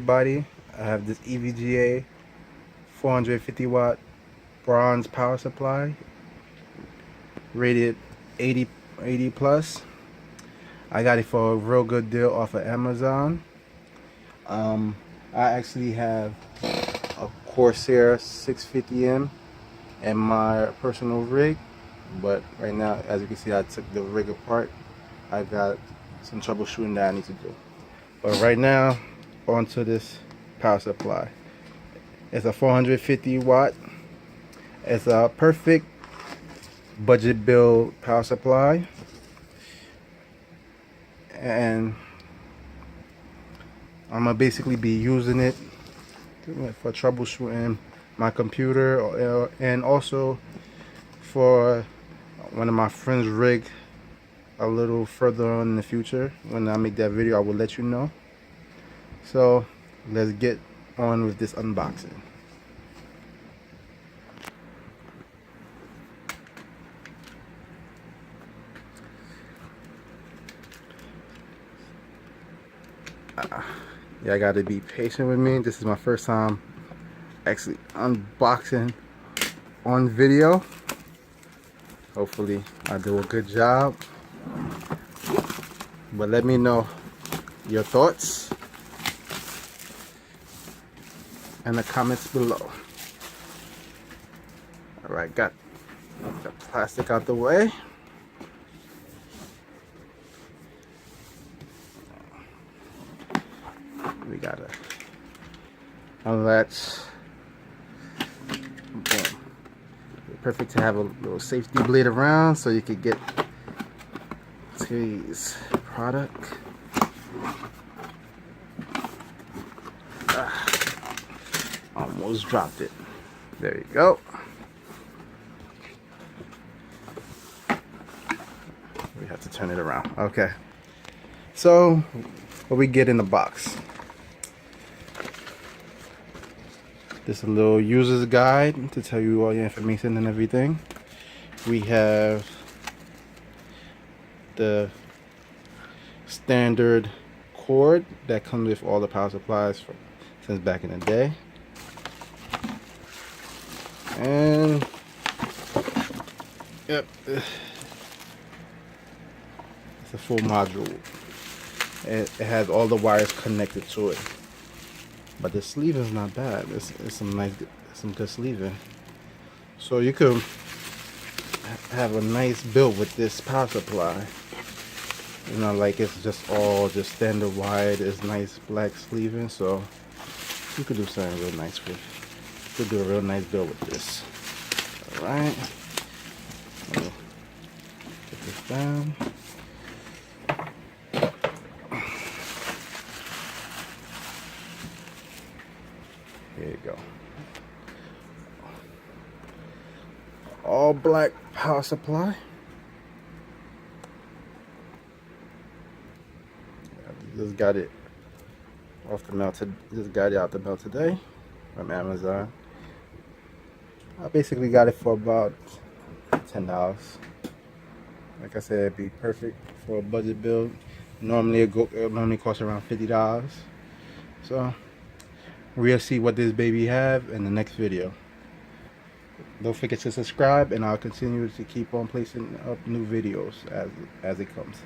everybody. I have this EVGA 450 watt bronze power supply, rated 80 plus. I got it for a real good deal off of Amazon. I actually have a Corsair 650M in my personal rig, but right now, as you can see, I took the rig apart. I got some troubleshooting that I need to do. But right now, onto this power supply. It's a 450 watt. It's a perfect budget build power supply, and I'm gonna basically be using it for troubleshooting my computer, and also for one of my friends' rig a little further on in the future. When I make that video, I will let you know. So let's get on with this unboxing. Yeah, I gotta be patient with me. This is my first time actually unboxing on video. Hopefully I do a good job, but let me know your thoughts in the comments below. Alright, got the plastic out the way. We gotta unlatch. Boom. Perfect to have a little safety blade around so you could get today's product. Almost dropped it. There you go. We have to turn it around. Okay. So, what we get in the box? This is a little user's guide to tell you all your information and everything. We have the standard cord that comes with all the power supplies since back in the day. And yep, it's a full module. It has all the wires connected to it. But the sleeve is not bad. It's some good sleeving. So you could have a nice build with this power supply. You know, like it's just all just standard wide. It's nice black sleeving, so you could do something real nice with. You could do a real nice build with this. All right. Let me put this down. Here you go. All black power supply. Just got it off the mail. Just got it out the mail today from Amazon. I basically got it for about $10. Like I said, it'd be perfect for a budget build. Normally it normally costs around $50. So we'll see what this baby have in the next video. Don't forget to subscribe, and I'll continue to keep on placing up new videos as it comes.